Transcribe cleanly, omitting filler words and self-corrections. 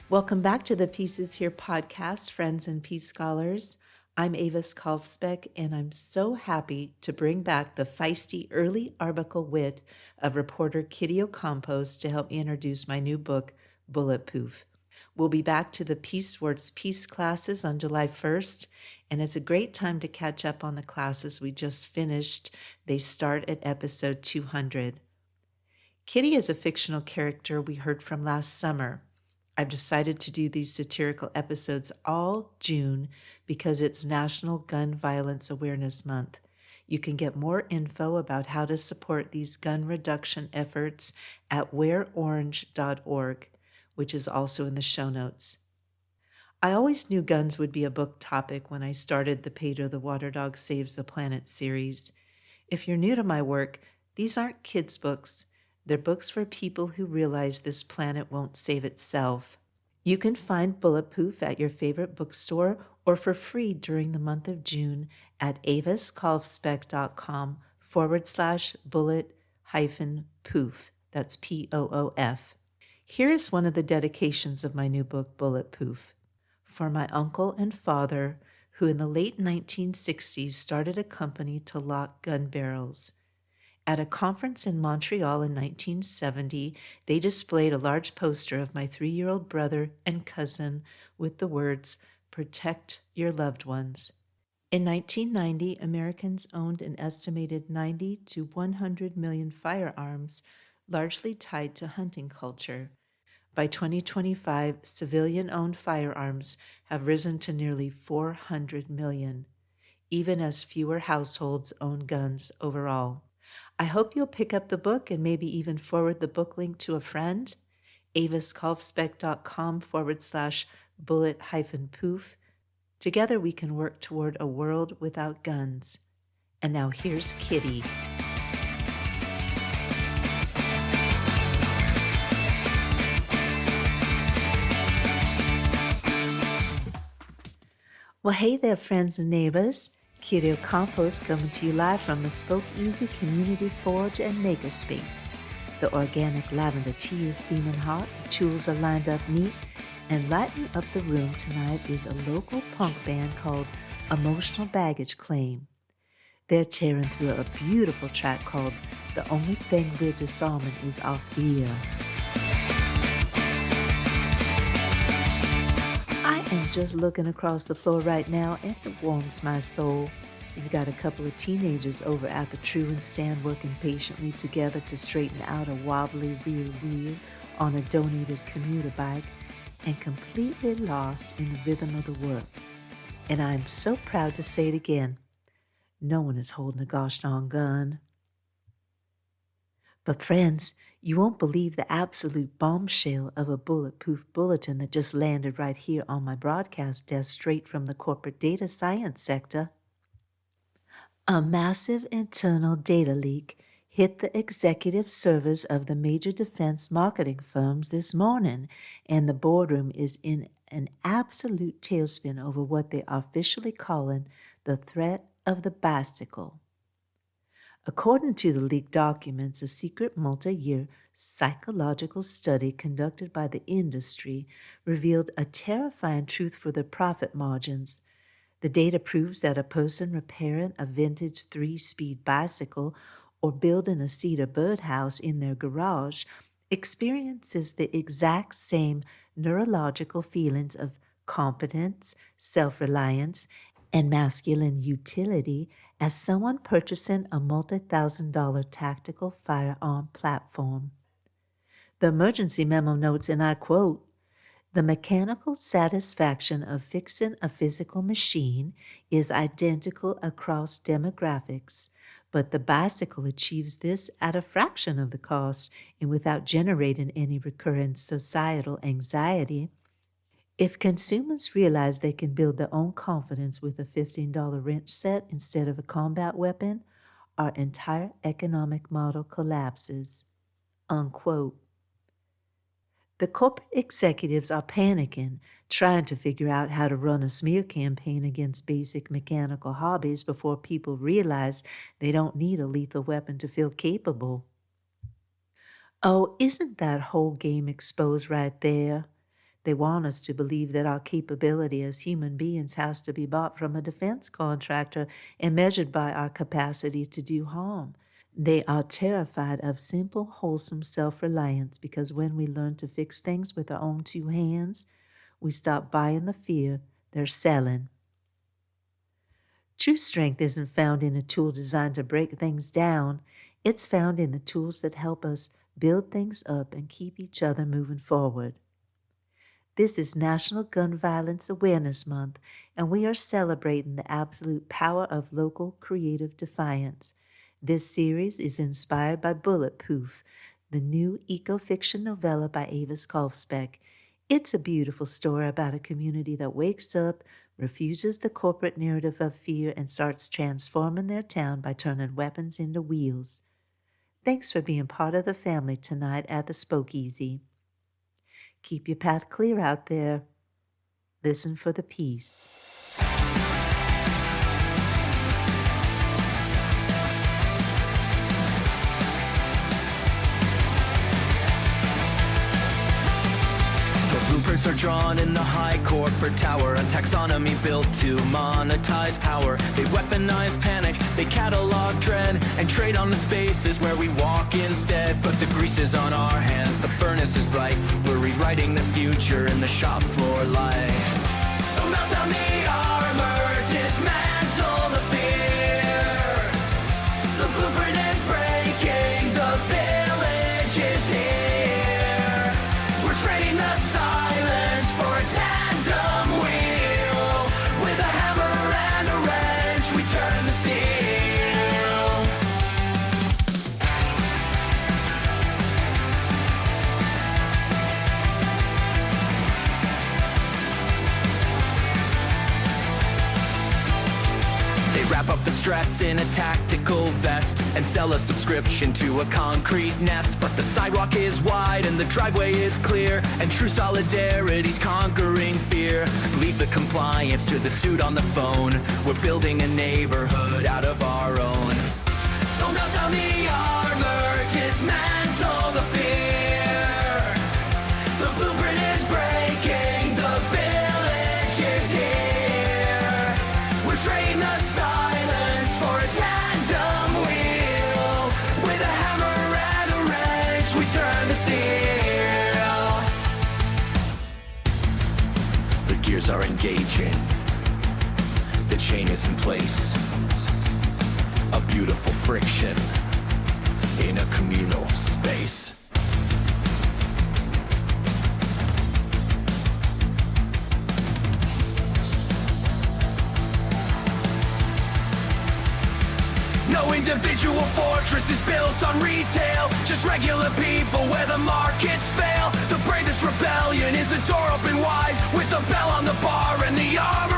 Welcome back to the Pieces Here podcast, friends and peace scholars. I'm Avis Kalfsbeck, and I'm so happy to bring back the feisty early article wit of reporter Kitty Ocampos to help me introduce my new book, Poof. We'll be back to the Peace Words Peace classes on July 1st, and it's a great time to catch up on the classes we just finished. They start at episode 200. Kitty is a fictional character we heard from last summer. I've decided to do these satirical episodes all June because it's National Gun Violence Awareness Month. You can get more info about how to support these gun reduction efforts at wearorange.org, which is also in the show notes. I always knew guns would be a book topic when I started the Pedro the Water Dog Saves the Planet series. If you're new to my work, these aren't kids' books. They're books for people who realize this planet won't save itself. You can find Bulletpoof at your favorite bookstore or for free during the month of June at aviskalfsbeck.com/bullet-poof. That's Poof. Here is one of the dedications of my new book, Bulletpoof. For my uncle and father, who in the late 1960s started a company to lock gun barrels. At a conference in Montreal in 1970, they displayed a large poster of my 3-year-old brother and cousin with the words, "Protect your loved ones." In 1990, Americans owned an estimated 90 to 100 million firearms, largely tied to hunting culture. By 2025, civilian-owned firearms have risen to nearly 400 million, even as fewer households own guns overall. I hope you'll pick up the book and maybe even forward the book link to a friend. aviskalfsbeck.com/bullet-poof. Together we can work toward a world without guns. And now here's Kitty. Well, hey there, friends and neighbors. Kitty Ocampos coming to you live from the Spoke Easy Community Forge and Makerspace. The organic lavender tea is steaming hot, the tools are lined up neat, and lighting up the room tonight is a local punk band called Emotional Baggage Claim. They're tearing through a beautiful track called The Only Thing We're Disarming Is Our Fear. I am just looking across the floor right now, and it warms my soul. We've got a couple of teenagers over at the Truant stand working patiently together to straighten out a wobbly rear wheel on a donated commuter bike and completely lost in the rhythm of the work. And I'm so proud to say it again. No one is holding a gosh darn gun. But friends, you won't believe the absolute bombshell of a bulletproof bulletin that just landed right here on my broadcast desk straight from the corporate data science sector. A massive internal data leak hit the executive servers of the major defense marketing firms this morning, and the boardroom is in an absolute tailspin over what they are officially calling the threat of the bicycle. According to the leaked documents, a secret multi-year psychological study conducted by the industry revealed a terrifying truth for the profit margins. The data proves that a person repairing a vintage 3-speed bicycle or building a cedar birdhouse in their garage experiences the exact same neurological feelings of competence, self-reliance, and masculine utility as someone purchasing a multi-thousand-dollar tactical firearm platform. The emergency memo notes, and I quote, "The mechanical satisfaction of fixing a physical machine is identical across demographics, but the bicycle achieves this at a fraction of the cost and without generating any recurring societal anxiety. If consumers realize they can build their own confidence with a $15 wrench set instead of a combat weapon, our entire economic model collapses." Unquote. The corporate executives are panicking, trying to figure out how to run a smear campaign against basic mechanical hobbies before people realize they don't need a lethal weapon to feel capable. Oh, isn't that whole game exposed right there? They want us to believe that our capability as human beings has to be bought from a defense contractor and measured by our capacity to do harm. They are terrified of simple, wholesome self-reliance because when we learn to fix things with our own two hands, we stop buying the fear they're selling. True strength isn't found in a tool designed to break things down. It's found in the tools that help us build things up and keep each other moving forward. This is National Gun Violence Awareness Month, and we are celebrating the absolute power of local creative defiance. This series is inspired by Poof, the new eco-fiction novella by Avis Kolfsbeck. It's a beautiful story about a community that wakes up, refuses the corporate narrative of fear, and starts transforming their town by turning weapons into wheels. Thanks for being part of the family tonight at the Spokeasy. Keep your path clear out there. Listen for the peace. Blueprints are drawn in the high corporate tower, a taxonomy built to monetize power. They weaponize panic, they catalog dread, and trade on the spaces where we walk instead. But the grease is on our hands, the furnace is bright. We're rewriting the future in the shop floor light. So melt down the armor, dismantle the fear. The blueprint is breaking, the village is here. We're trading the silence for a tandem wheel. With a hammer and a wrench, we turn the steel. They wrap up the stress in a tactical vest and sell a subscription to a concrete nest. But the sidewalk is wide and the driveway is clear, and true solidarity's conquering fear. Leave the compliance to the suit on the phone. We're building a neighborhood out of our own. So melt down the armor, dismantle the fear. The blueprint is breaking, the village is here. We're trading the silence for a tandem wheel. With a hammer and a wrench, we turn the steel. The gears are engaging. The chain is in place. A beautiful friction in a communal space. No individual fortress is built on retail, just regular people where the markets fail. The bravest rebellion is a door open wide with a bell on the bar and the armor